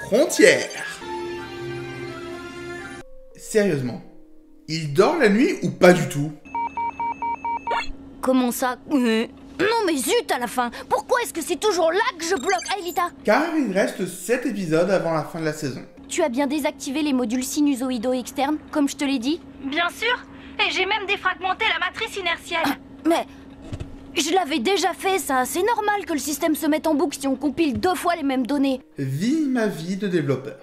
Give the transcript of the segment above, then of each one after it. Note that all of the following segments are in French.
Frontière. Sérieusement, il dort la nuit ou pas du tout? Comment ça? Non mais zut à la fin. Pourquoi est-ce que c'est toujours là que je bloque, Aelita? Car il reste 7 épisodes avant la fin de la saison. Tu as bien désactivé les modules sinusoïdaux externes, comme je te l'ai dit? Bien sûr. Et j'ai même défragmenté la matrice inertielle. Mais... je l'avais déjà fait ça, c'est normal que le système se mette en boucle si on compile 2 fois les mêmes données. Vis ma vie de développeur.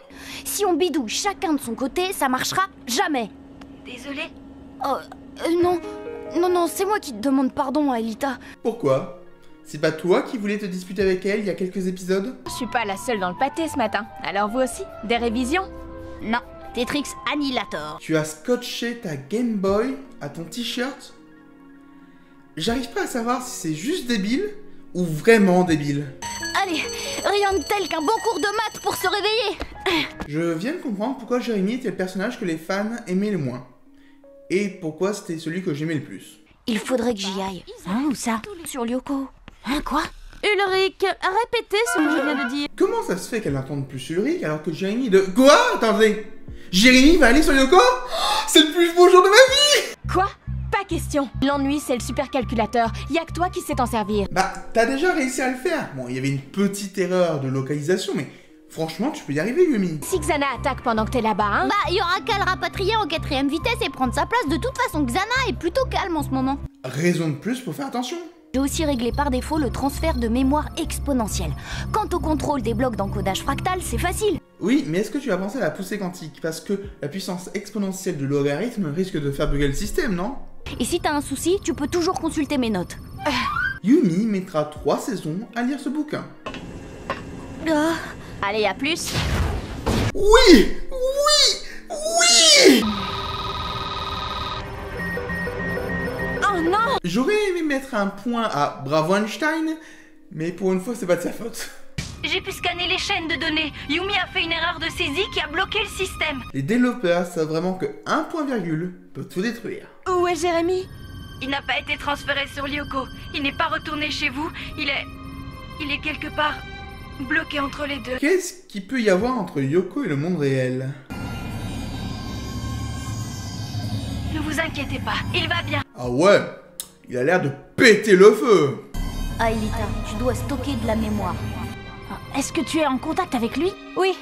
Si on bidouille chacun de son côté, ça marchera jamais. Désolée. Oh, non. Non, c'est moi qui te demande pardon, Aelita. Pourquoi? C'est pas toi qui voulais te disputer avec elle il y a quelques épisodes? Je suis pas la seule dans le pâté ce matin. Alors vous aussi? Des révisions? Non, Tetrix Annihilator. Tu as scotché ta Game Boy à ton t-shirt? J'arrive pas à savoir si c'est juste débile ou vraiment débile. Allez, rien de tel qu'un bon cours de maths pour se réveiller. Je viens de comprendre pourquoi Jérémy était le personnage que les fans aimaient le moins. Et pourquoi c'était celui que j'aimais le plus. Il faudrait que j'y aille. Hein, où ça? Sur Lyoko. Hein, quoi? Ulrich, répétez ce que je viens de dire. Comment ça se fait qu'elle n'entende plus Ulrich alors que Jérémy de... Quoi? Attendez. Jérémy va aller sur Lyoko? C'est le plus beau jour de ma vie! Quoi? Pas question. L'ennui, c'est le supercalculateur. Y'a que toi qui sais t'en servir. Bah, t'as déjà réussi à le faire. Bon, il y avait une petite erreur de localisation, mais franchement, tu peux y arriver, Yumi. Si Xana attaque pendant que t'es là-bas, hein? Bah, il y aura qu'à le rapatrier en 4ème vitesse et prendre sa place. De toute façon, Xana est plutôt calme en ce moment. Raison de plus pour faire attention. J'ai aussi réglé par défaut le transfert de mémoire exponentielle. Quant au contrôle des blocs d'encodage fractal, c'est facile. Oui, mais est-ce que tu as pensé à la poussée quantique? Parce que la puissance exponentielle de logarithme risque de faire bugger le système, non? Et si t'as un souci, tu peux toujours consulter mes notes. Yumi mettra 3 saisons à lire ce bouquin. Allez, à plus. Oui! Oui! Oui! Oh non! J'aurais aimé mettre un point à Bravo Einstein, mais pour une fois, c'est pas de sa faute. J'ai pu scanner les chaînes de données. Yumi a fait une erreur de saisie qui a bloqué le système. Les développeurs savent vraiment que un point virgule peut tout détruire. Où est Jérémy? Il n'a pas été transféré sur Lyoko. Il n'est pas retourné chez vous. Il est quelque part bloqué entre les deux. Qu'est-ce qu'il peut y avoir entre Yoko et le monde réel? Ne vous inquiétez pas, il va bien. Ah ouais, il a l'air de péter le feu. Aelita, tu dois stocker de la mémoire. Est-ce que tu es en contact avec lui? Oui.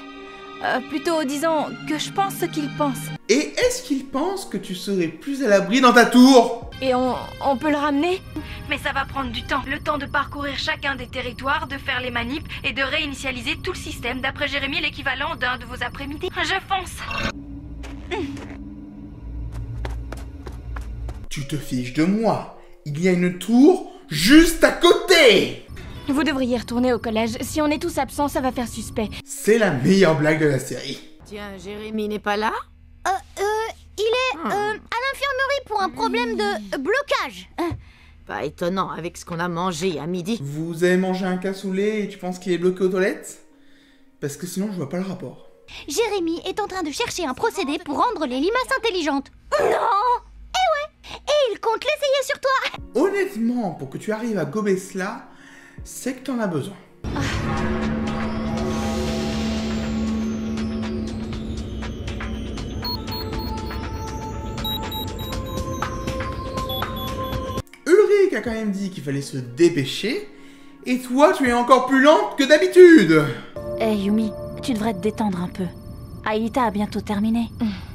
Plutôt, disons, que je pense ce qu'il pense. Et est-ce qu'il pense que tu serais plus à l'abri dans ta tour? Et on peut le ramener? Mais ça va prendre du temps. Le temps de parcourir chacun des territoires, de faire les manips et de réinitialiser tout le système. D'après Jérémy, l'équivalent d'un de vos après-midi. Je fonce. Tu te fiches de moi. Il y a une tour juste à côté. Vous devriez retourner au collège. Si on est tous absents, ça va faire suspect. C'est la meilleure blague de la série. Tiens, Jérémy n'est pas là? Il est à l'infirmerie pour un problème de blocage. Pas étonnant avec ce qu'on a mangé à midi. Vous avez mangé un cassoulet et tu penses qu'il est bloqué aux toilettes? Parce que sinon je vois pas le rapport. Jérémy est en train de chercher un procédé pour rendre les limaces intelligentes. Non! Eh ouais! Et il compte l'essayer sur toi! Honnêtement, pour que tu arrives à gober cela, c'est que t'en as besoin. Ulrich a quand même dit qu'il fallait se dépêcher, et toi tu es encore plus lente que d'habitude. Hey Yumi, tu devrais te détendre un peu. Aelita a bientôt terminé.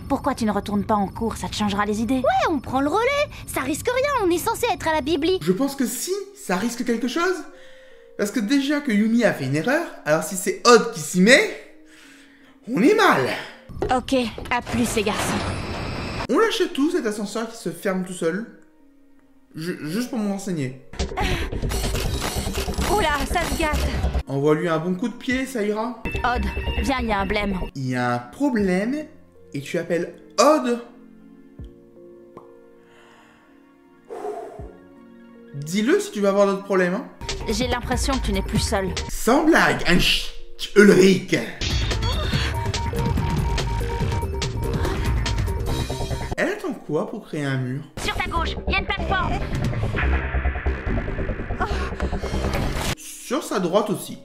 Pourquoi tu ne retournes pas en cours? Ça te changera les idées. Ouais, on prend le relais. Ça risque rien, on est censé être à la bibli. Je pense que si, ça risque quelque chose. Parce que déjà que Yumi a fait une erreur, alors si c'est Odd qui s'y met, on est mal. Ok, à plus les garçons. On l'achète tout cet ascenseur qui se ferme tout seul. Juste pour me renseigner. Oula, ça se gâte. Envoie-lui un bon coup de pied, ça ira. Odd, viens, il y a un blême. Il y a un problème et tu appelles Odd. Dis-le si tu vas avoir d'autres problèmes. Hein. J'ai l'impression que tu n'es plus seul. Sans blague, un Ulrich. Elle attend quoi pour créer un mur? Sur ta gauche, il y a une plateforme. Sur sa droite aussi.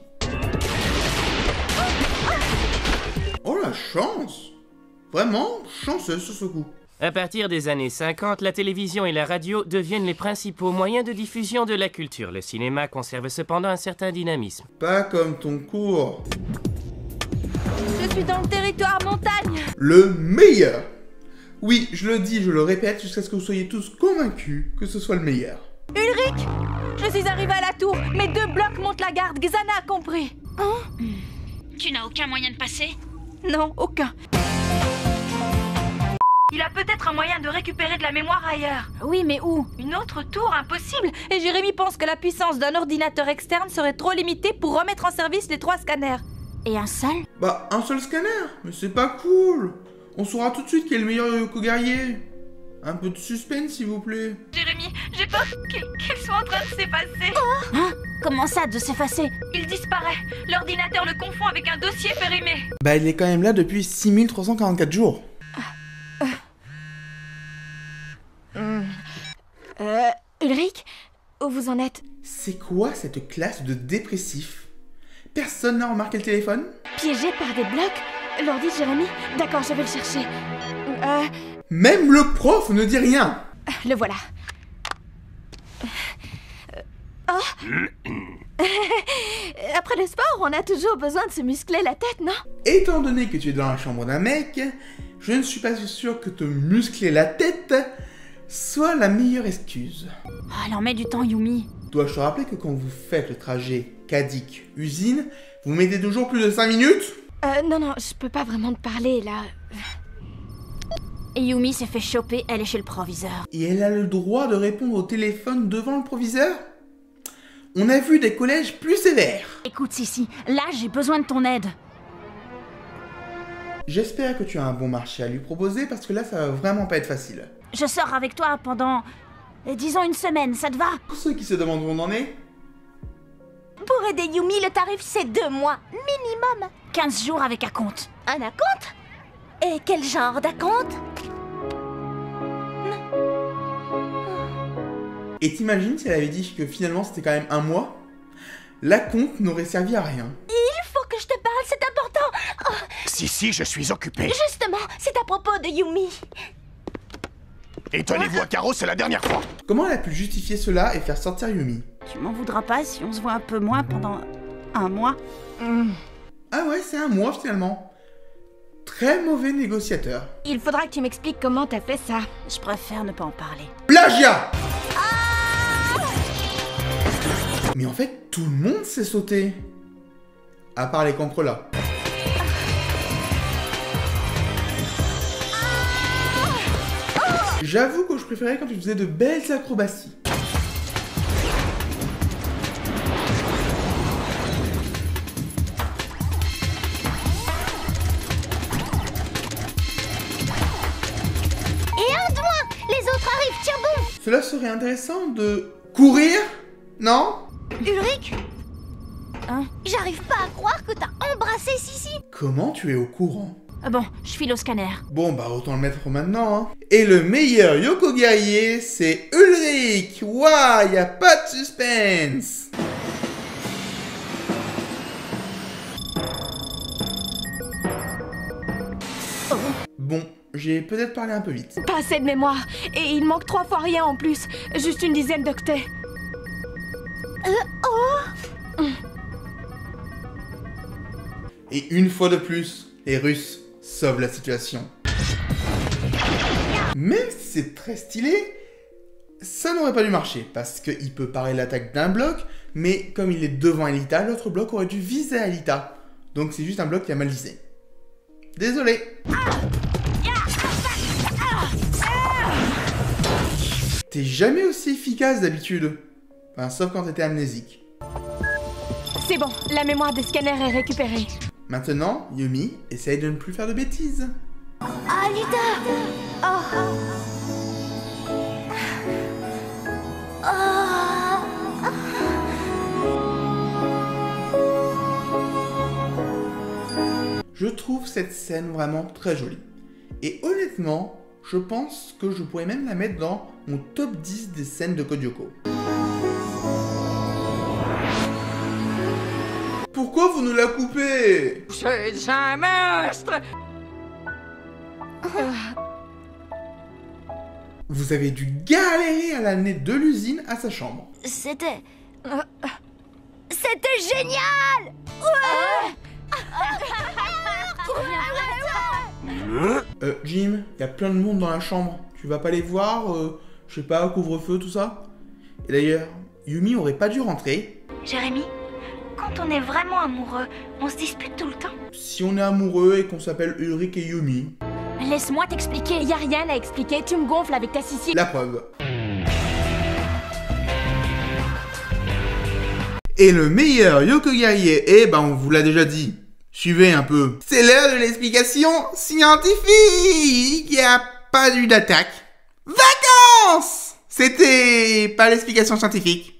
chance. Vraiment chanceuse sur ce coup. À partir des années 50, la télévision et la radio deviennent les principaux moyens de diffusion de la culture. Le cinéma conserve cependant un certain dynamisme. Pas comme ton cours. Je suis dans le territoire montagne. Le meilleur. Oui, je le dis, je le répète, jusqu'à ce que vous soyez tous convaincus que ce soit le meilleur. Ulrich, je suis arrivée à la tour. Mes 2 blocs montent la garde. Xana a compris. Hein? Tu n'as aucun moyen de passer? Non, aucun. Il a peut-être un moyen de récupérer de la mémoire ailleurs. Oui, mais où? Une autre tour, impossible. Et Jérémy pense que la puissance d'un ordinateur externe serait trop limitée pour remettre en service les 3 scanners. Et un seul? Bah, un seul scanner. Mais c'est pas cool. On saura tout de suite qui est le meilleur Yoko guerrier. Un peu de suspense, s'il vous plaît. Jérémy, j'ai peur qu'il soit en train de s'effacer. Hein? Comment ça, de s'effacer? Il disparaît. L'ordinateur le confond avec un dossier périmé. Bah, il est quand même là depuis 6344 jours. Ulrich, où vous en êtes? C'est quoi cette classe de dépressifs? Personne n'a remarqué le téléphone? Piégé par des blocs? L'ordi de Jérémy? D'accord, je vais le chercher. Même le prof ne dit rien. Le voilà. Après le sport, on a toujours besoin de se muscler la tête, non? Étant donné que tu es dans la chambre d'un mec, je ne suis pas sûr que te muscler la tête soit la meilleure excuse. Ah, elle en met du temps, Yumi. Dois-je te rappeler que quand vous faites le trajet Kadik-usine, vous mettez toujours plus de 5 minutes? Non, je peux pas vraiment te parler, là. Et Yumi s'est fait choper, elle est chez le proviseur. Et elle a le droit de répondre au téléphone devant le proviseur? On a vu des collèges plus sévères. Écoute, Sissi, là j'ai besoin de ton aide. J'espère que tu as un bon marché à lui proposer parce que là ça va vraiment pas être facile. Je sors avec toi pendant, disons, 1 semaine, ça te va? Pour ceux qui se demandent où on en est, Pour aider Yumi, le tarif c'est 2 mois minimum. 15 jours avec acompte. Un acompte? Et quel genre d'acompte? et t'imagines si elle avait dit que finalement c'était quand même 1 mois? L'acompte n'aurait servi à rien. Il faut que je te parle, c'est important. Si, je suis occupé. Justement, c'est à propos de Yumi. Et tenez-vous à carreau, c'est la dernière fois. Comment elle a pu justifier cela et faire sortir Yumi? Tu m'en voudras pas si on se voit un peu moins pendant 1 mois? Ah ouais, c'est 1 mois finalement. Très mauvais négociateur. Il faudra que tu m'expliques comment t'as fait ça. Je préfère ne pas en parler. Plagiat! Mais en fait, tout le monde s'est sauté. À part les cancres là. J'avoue que je préférais quand tu faisais de belles acrobaties. Et un de moins. Les autres arrivent, tiens bon. Cela serait intéressant de courir, non? Ulrich, Hein? j'arrive pas à croire que t'as embrassé Sissi. Comment tu es au courant? Ah bon, je file au scanner. Bon bah autant le mettre maintenant, hein. Et le meilleur Yoko guerrier, c'est Ulrich. Waouh, y a pas de suspense. Bon, j'ai peut-être parlé un peu vite. Pas assez de mémoire. Et il manque 3 fois rien en plus. Juste une dizaine d'octets. Et une fois de plus, les Russes sauvent la situation. Même si c'est très stylé, ça n'aurait pas dû marcher, parce qu'il peut parer l'attaque d'un bloc, mais comme il est devant Alita, l'autre bloc aurait dû viser Alita. Donc c'est juste un bloc qui a mal visé. Désolé. T'es jamais aussi efficace d'habitude. Enfin, sauf quand t'étais amnésique. C'est bon, la mémoire des scanners est récupérée. Maintenant, Yumi, essaye de ne plus faire de bêtises. Alita. Je trouve cette scène vraiment très jolie. Et honnêtement, je pense que je pourrais même la mettre dans mon top 10 des scènes de Code Lyoko. Pourquoi vous nous la coupez? C'est un monstre! Vous avez dû galérer à l'amener de l'usine à sa chambre. C'était génial! Jim, il y a plein de monde dans la chambre. Tu vas pas les voir je sais pas, couvre-feu, tout ça? Et d'ailleurs, Yumi aurait pas dû rentrer. Jérémy, quand on est vraiment amoureux, on se dispute tout le temps. Si on est amoureux et qu'on s'appelle Ulrich et Yumi. Laisse-moi t'expliquer. Y a rien à expliquer. Tu me gonfles avec ta sissi. La preuve. Et le meilleur Yoko guerrier, on vous l'a déjà dit. Suivez un peu. C'est l'heure de l'explication scientifique. Il n'y a pas eu d'attaque. Vacances! C'était pas l'explication scientifique.